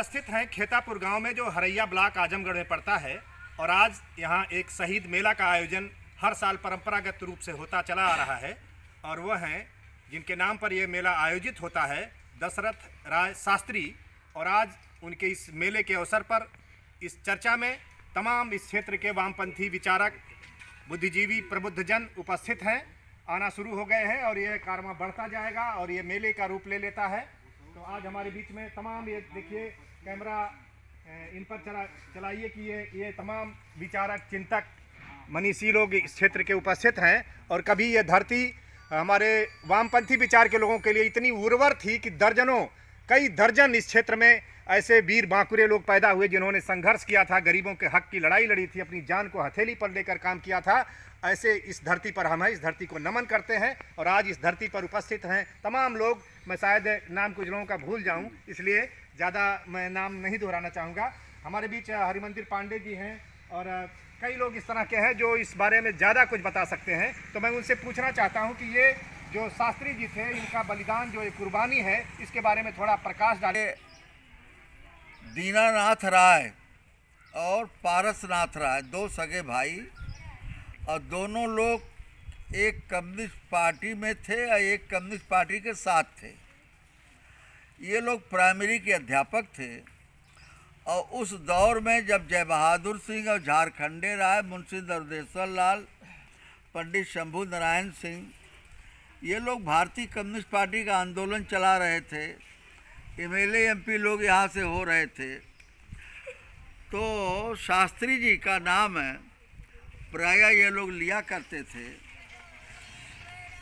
उपस्थित हैं खेतापुर गांव में, जो हरैया ब्लॉक आजमगढ़ में पड़ता है। और आज यहां एक शहीद मेला का आयोजन हर साल परंपरागत रूप से होता चला आ रहा है। और वह हैं जिनके नाम पर यह मेला आयोजित होता है, दशरथ राय शास्त्री। और आज उनके इस मेले के अवसर पर इस चर्चा में तमाम इस क्षेत्र के वामपंथी विचारक, बुद्धिजीवी, प्रबुद्धजन उपस्थित हैं। आना शुरू हो गए हैं और यह कारवां बढ़ता जाएगा और ये मेले का रूप ले लेता है। तो आज हमारे बीच में तमाम, ये देखिए कैमरा इन पर चलाइए कि ये तमाम विचारक, चिंतक, मनीषी लोग इस क्षेत्र के उपस्थित हैं। और कभी ये धरती हमारे वामपंथी विचार के लोगों के लिए इतनी उर्वर थी कि कई दर्जन इस क्षेत्र में ऐसे वीर बांकुरे लोग पैदा हुए जिन्होंने संघर्ष किया था, गरीबों के हक की लड़ाई लड़ी थी, अपनी जान को हथेली पर लेकर काम किया था। ऐसे इस धरती पर हम हैं, इस धरती को नमन करते हैं। और आज इस धरती पर उपस्थित हैं तमाम लोग। मैं शायद नाम कुछ लोगों का भूल जाऊं, इसलिए ज़्यादा मैं नाम नहीं दोहराना चाहूँगा। हमारे बीच हरिमंदिर पांडे जी हैं और कई लोग इस तरह के हैं जो इस बारे में ज़्यादा कुछ बता सकते हैं। तो मैं उनसे पूछना चाहता हूँ कि ये जो शास्त्री जी थे, इनका बलिदान, जो एक कुर्बानी है, इसके बारे में थोड़ा प्रकाश डालें। दीनानाथ राय और पारसनाथ राय दो सगे भाई, और दोनों लोग एक कम्युनिस्ट पार्टी में थे और एक कम्युनिस्ट पार्टी के साथ थे। ये लोग प्राइमरी के अध्यापक थे। और उस दौर में जब जय बहादुर सिंह और झारखंडे राय, मुंशी दरदेश्वर लाल, पंडित शंभू नारायण सिंह, ये लोग भारतीय कम्युनिस्ट पार्टी का आंदोलन चला रहे थे। एमएलए एमपी लोग यहाँ से हो रहे थे। तो शास्त्री जी का नाम है प्रायः ये लोग लिया करते थे।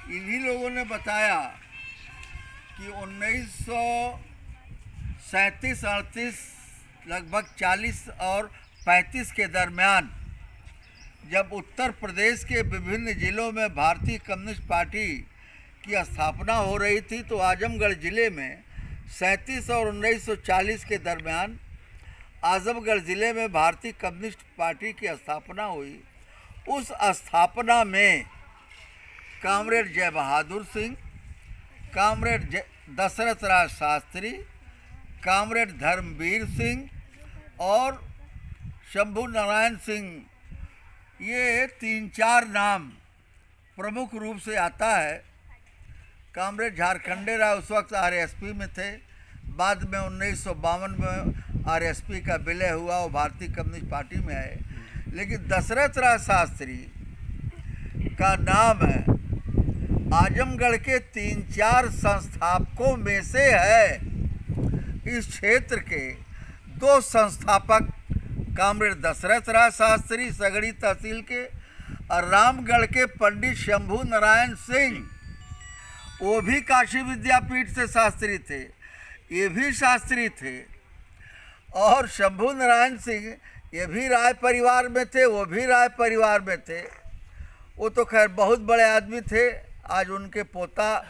इन्हीं लोगों ने बताया कि 1937-38, लगभग 40 और 35 के दरमियान जब उत्तर प्रदेश के विभिन्न ज़िलों में भारतीय कम्युनिस्ट पार्टी की स्थापना हो रही थी, तो आजमगढ़ ज़िले में 37 और 1940 के दरमियान आजमगढ़ ज़िले में भारतीय कम्युनिस्ट पार्टी की स्थापना हुई। उस स्थापना में कामरेड जय बहादुर सिंह, कामरेड दशरथ राय शास्त्री, कामरेड धर्मवीर सिंह और शंभू नारायण सिंह, ये 3-4 नाम प्रमुख रूप से आता है। कामरेड झारखंडे राय उस वक्त आरएसपी में थे। बाद में 1952 में आरएसपी का विलय हुआ, वो भारतीय कम्युनिस्ट पार्टी में आए। लेकिन दशरथ राय शास्त्री का नाम है आजमगढ़ के 3-4 संस्थापकों में से है। इस क्षेत्र के 2 संस्थापक कामरेड दशरथ राय शास्त्री सगड़ी तहसील के, और रामगढ़ के पंडित शंभू नारायण सिंह, वो भी काशी विद्यापीठ से शास्त्री थे, ये भी शास्त्री थे। और शंभू नारायण सिंह ये भी राय परिवार में थे, वो भी राय परिवार में थे। वो तो खैर बहुत बड़े आदमी थे। आज उनके पोता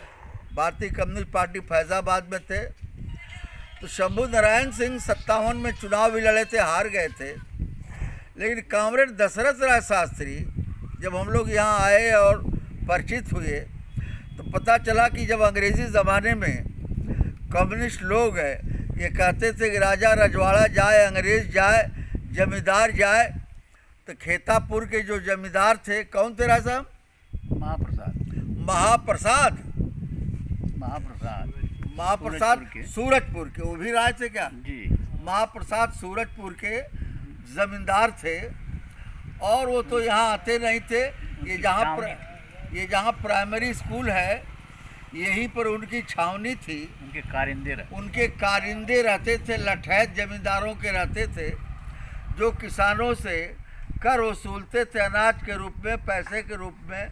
भारतीय कम्युनिस्ट पार्टी फैज़ाबाद में थे। तो शंभू नारायण सिंह 57 में चुनाव भी लड़े थे, हार गए थे। लेकिन कामरेड दशरथ राय शास्त्री जब हम लोग यहाँ आए और परिचित हुए, तो पता चला कि जब अंग्रेज़ी ज़माने में कम्युनिस्ट लोग ये कहते थे कि राजा रजवाड़ा जाए, अंग्रेज़ जाए, जमींदार जाए, तो खेतापुर के जो जमींदार थे, कौन थे राजा साहब? महाप्रसाद सूरजपुर के, वो भी राय थे क्या जी? महाप्रसाद सूरजपुर के जमींदार थे। और वो तो यहाँ आते नहीं थे। ये जहाँ प्राइमरी स्कूल है, यहीं पर उनकी छावनी थी। उनके कारिंदे रहते थे, लठैत जमींदारों के रहते थे, जो किसानों से कर वसूलते थे, अनाज के रूप में, पैसे के रूप में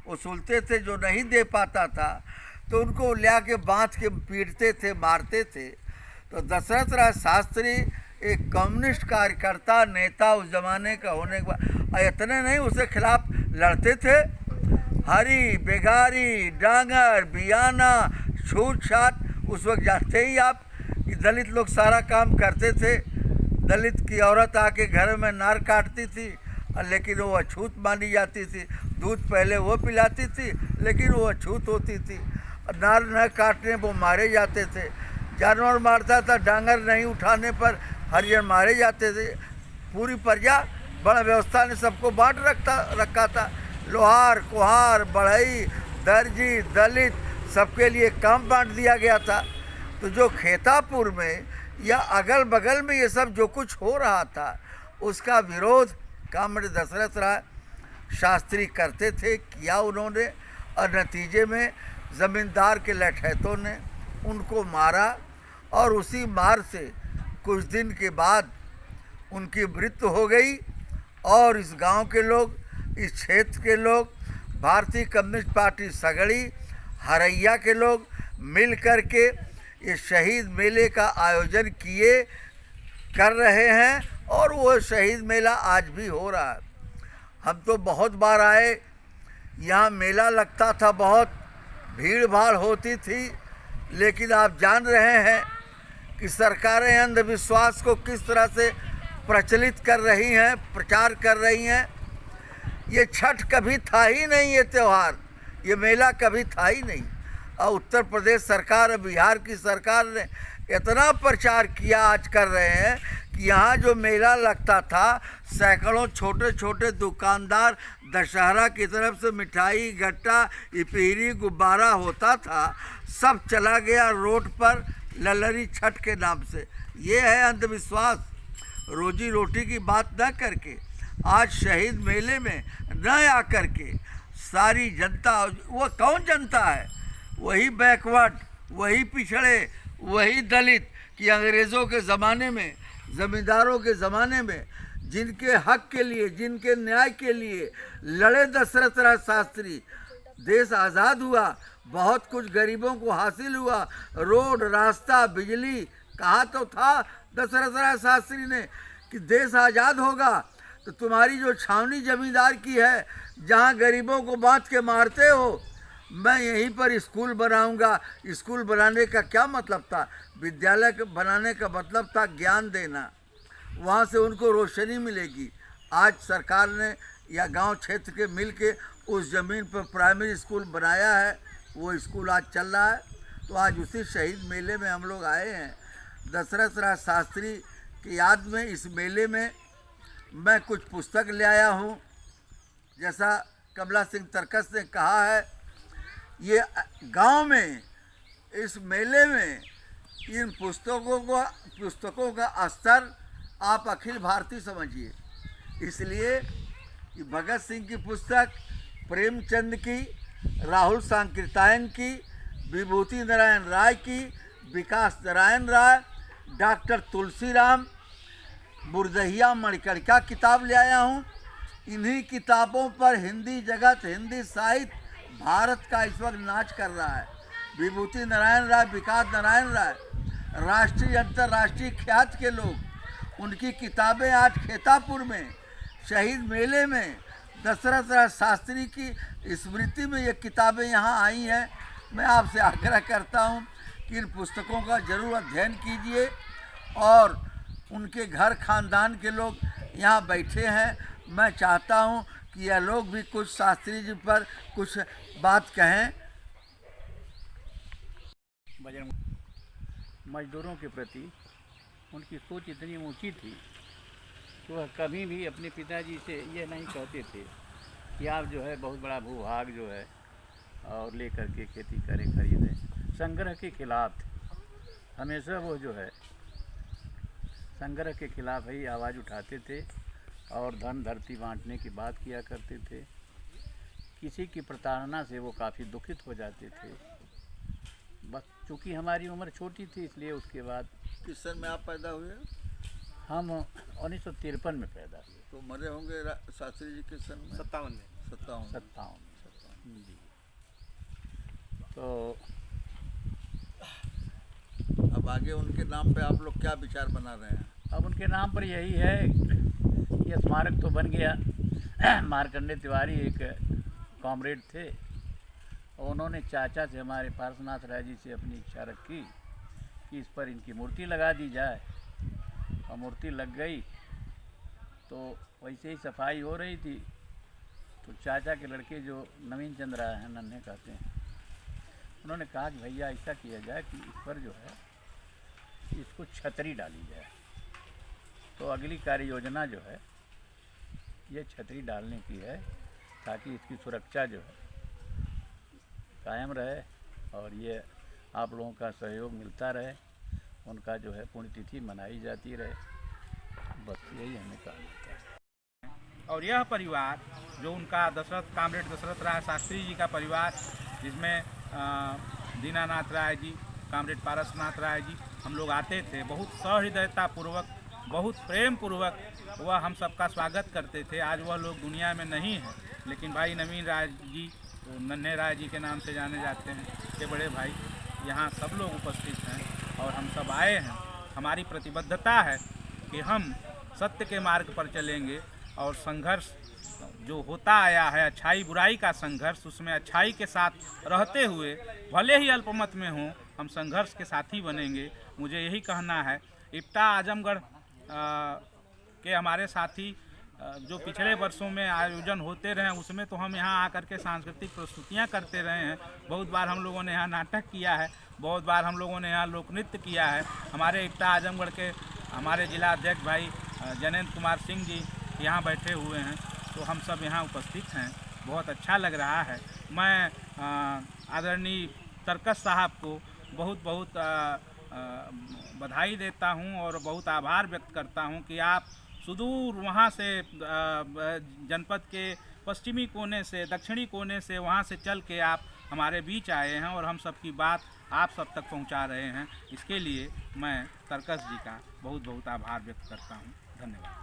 वसूलते थे। जो नहीं दे पाता था तो उनको लिया के बांध के पीटते थे, मारते थे। तो दशरथ राय शास्त्री एक कम्युनिस्ट कार्यकर्ता, नेता उस ज़माने का होने के बाद, इतने नहीं, उसके खिलाफ लड़ते थे। हरी, बेगारी, डांगर, बियाना, छूट छाट, उस वक्त जानते ही आप कि दलित लोग सारा काम करते थे। दलित की औरत आके घर में नार काटती थी, लेकिन वो अछूत मानी जाती थी। दूध पहले वो पिलाती थी, लेकिन वो अछूत होती थी। नार न काटने वो मारे जाते थे। जानवर मारता था, डांगर नहीं उठाने पर हरिजन मारे जाते थे। पूरी प्रजा बड़ा व्यवस्था ने सबको बांट रखा था। लोहार, कुम्हार, बढ़ई, दर्जी, दलित सबके लिए काम बांट दिया गया था। तो जो खेतापुर में या अगल बगल में ये सब जो कुछ हो रहा था, उसका विरोध कामरेड दशरथ राय शास्त्री करते थे, किया उन्होंने। और नतीजे में ज़मींदार के लठैतों ने उनको मारा और उसी मार से कुछ दिन के बाद उनकी मृत्यु हो गई। और इस गांव के लोग, इस क्षेत्र के लोग, भारतीय कम्युनिस्ट पार्टी सगड़ी, हरैया के लोग मिल कर के ये शहीद मेले का आयोजन कर रहे हैं और वो शहीद मेला आज भी हो रहा है। हम तो बहुत बार आए, यहाँ मेला लगता था, बहुत भीड़ भाड़ होती थी, लेकिन आप जान रहे हैं कि सरकारें अंधविश्वास को किस तरह से प्रचलित कर रही हैं, प्रचार कर रही हैं। ये छठ कभी था ही नहीं, ये त्यौहार, ये मेला कभी था ही नहीं। और उत्तर प्रदेश सरकार और बिहार की सरकार ने इतना प्रचार किया, आज कर रहे हैं कि यहाँ जो मेला लगता था, सैकड़ों छोटे छोटे दुकानदार दशहरा की तरफ से मिठाई, गट्टा, इपीरी, गुब्बारा होता था, सब चला गया रोड पर ललरी छठ के नाम से। ये है अंधविश्वास। रोजी रोटी की बात न करके आज शहीद मेले में न आकर के सारी जनता, वो कौन जनता है? वही बैकवर्ड, वही पिछड़े, वही दलित कि अंग्रेज़ों के ज़माने में, ज़मींदारों के ज़माने में जिनके हक के लिए, जिनके न्याय के लिए लड़े दशरथ राय शास्त्री। देश आज़ाद हुआ, बहुत कुछ गरीबों को हासिल हुआ, रोड, रास्ता, बिजली, कहा तो था दशरथ राय शास्त्री ने कि देश आज़ाद होगा तो तुम्हारी जो छावनी जमींदार की है, जहाँ गरीबों को बांध के मारते हो, मैं यहीं पर स्कूल बनाऊंगा। स्कूल बनाने का क्या मतलब था? विद्यालय बनाने का मतलब था ज्ञान देना, वहाँ से उनको रोशनी मिलेगी। आज सरकार ने या गांव क्षेत्र के मिल के उस ज़मीन पर प्राइमरी स्कूल बनाया है, वो स्कूल आज चल रहा है। तो आज उसी शहीद मेले में हम लोग आए हैं। दशरथ राय शास्त्री की याद में इस मेले में मैं कुछ पुस्तक ले आया हूँ। जैसा कमला सिंह तरकस ने कहा है, ये गांव में इस मेले में इन पुस्तकों का स्तर आप अखिल भारतीय समझिए। इसलिए कि भगत सिंह की पुस्तक, प्रेमचंद की, राहुल सांकृत्यायन की, विभूति नारायण राय की, विकास नारायण राय, डॉक्टर तुलसीराम, बुरदहिया मणिकर्णिका किताब ले आया हूँ। इन्हीं किताबों पर हिंदी जगत, हिंदी साहित्य भारत का इस वक्त नाच कर रहा है। विभूति नारायण राय, विकास नारायण राय राष्ट्रीय अंतर्राष्ट्रीय ख्यात के लोग, उनकी किताबें आज खेतापुर में शहीद मेले में दशरथ राय शास्त्री की स्मृति में ये किताबें यहाँ आई हैं। मैं आपसे आग्रह करता हूँ कि इन पुस्तकों का जरूर अध्ययन कीजिए। और उनके घर खानदान के लोग यहाँ बैठे हैं, मैं चाहता हूँ कि यह लोग भी कुछ शास्त्री जी पर कुछ बात कहें। मजदूरों के प्रति उनकी सोच इतनी ऊंची थी कि वह कभी भी अपने पिताजी से ये नहीं कहते थे कि आप जो है बहुत बड़ा भूभाग जो है और ले करके खेती करें, खरीदें। संग्रह के खिलाफ थे। हमेशा वो जो है संग्रह के खिलाफ ही आवाज़ उठाते थे और धन धरती बांटने की बात किया करते थे। किसी की प्रताड़ना से वो काफ़ी दुखित हो जाते थे। बस चूँकि हमारी उम्र छोटी थी, इसलिए उसके बाद। किस सन में आप पैदा हुए? हम 1953 में पैदा हुए। तो मरे होंगे शास्त्री जी किस सन में? 57 में। 57 जी। तो अब आगे उनके नाम पे आप लोग क्या विचार बना रहे हैं? अब उनके नाम पर यही है कि स्मारक तो बन गया। मार्कंडेय तिवारी एक कॉमरेड थे और उन्होंने चाचा से, हमारे पार्श्वनाथ राय जी से अपनी इच्छा रखी कि इस पर इनकी मूर्ति लगा दी जाए। और मूर्ति लग गई तो वैसे ही सफाई हो रही थी तो चाचा के लड़के जो नवीन चंद्र हैं, नन्हे कहते हैं, उन्होंने कहा कि भैया ऐसा किया जाए कि इस पर जो है इसको छतरी डाली जाए। तो अगली कार्य योजना जो है ये छतरी डालने की है, ताकि इसकी सुरक्षा जो है कायम रहे और ये आप लोगों का सहयोग मिलता रहे, उनका जो है पुण्यतिथि मनाई जाती रहे। बस यही हमें कहना है। और यह परिवार जो उनका कामरेड दशरथ राय शास्त्री जी का परिवार, जिसमें दीनानाथ राय जी, कामरेड पारसनाथ राय जी, हम लोग आते थे, बहुत सहृदयता पूर्वक, बहुत प्रेम पूर्वक वह हम सबका स्वागत करते थे। आज वह लोग दुनिया में नहीं हैं, लेकिन भाई नवीन राय जी, नन्हे राय जी के नाम से जाने जाते हैं, के बड़े भाई, यहाँ सब लोग उपस्थित हैं और हम सब आए हैं। हमारी प्रतिबद्धता है कि हम सत्य के मार्ग पर चलेंगे और संघर्ष जो होता आया है, अच्छाई बुराई का संघर्ष, उसमें अच्छाई के साथ रहते हुए भले ही अल्पमत में हों, हम संघर्ष के साथी बनेंगे। मुझे यही कहना है। इप्टा आजमगढ़ के हमारे साथी जो पिछले वर्षों में आयोजन होते रहे, उसमें तो हम यहाँ आकर के सांस्कृतिक प्रस्तुतियाँ करते रहे हैं। बहुत बार हम लोगों ने यहाँ नाटक किया है, बहुत बार हम लोगों ने यहाँ लोक नृत्य किया है। हमारे इप्टा आजमगढ़ के हमारे जिला अध्यक्ष भाई जनेंद्र कुमार सिंह जी यहाँ बैठे हुए हैं, तो हम सब यहाँ उपस्थित हैं। बहुत अच्छा लग रहा है। मैं आदरणीय तरकस साहब को बहुत बहुत बधाई देता हूँ और बहुत आभार व्यक्त करता हूँ कि आप सुदूर वहाँ से जनपद के पश्चिमी कोने से, दक्षिणी कोने से, वहाँ से चल के आप हमारे बीच आए हैं और हम सब की बात आप सब तक पहुँचा रहे हैं। इसके लिए मैं तरकस जी का बहुत बहुत आभार व्यक्त करता हूँ। धन्यवाद।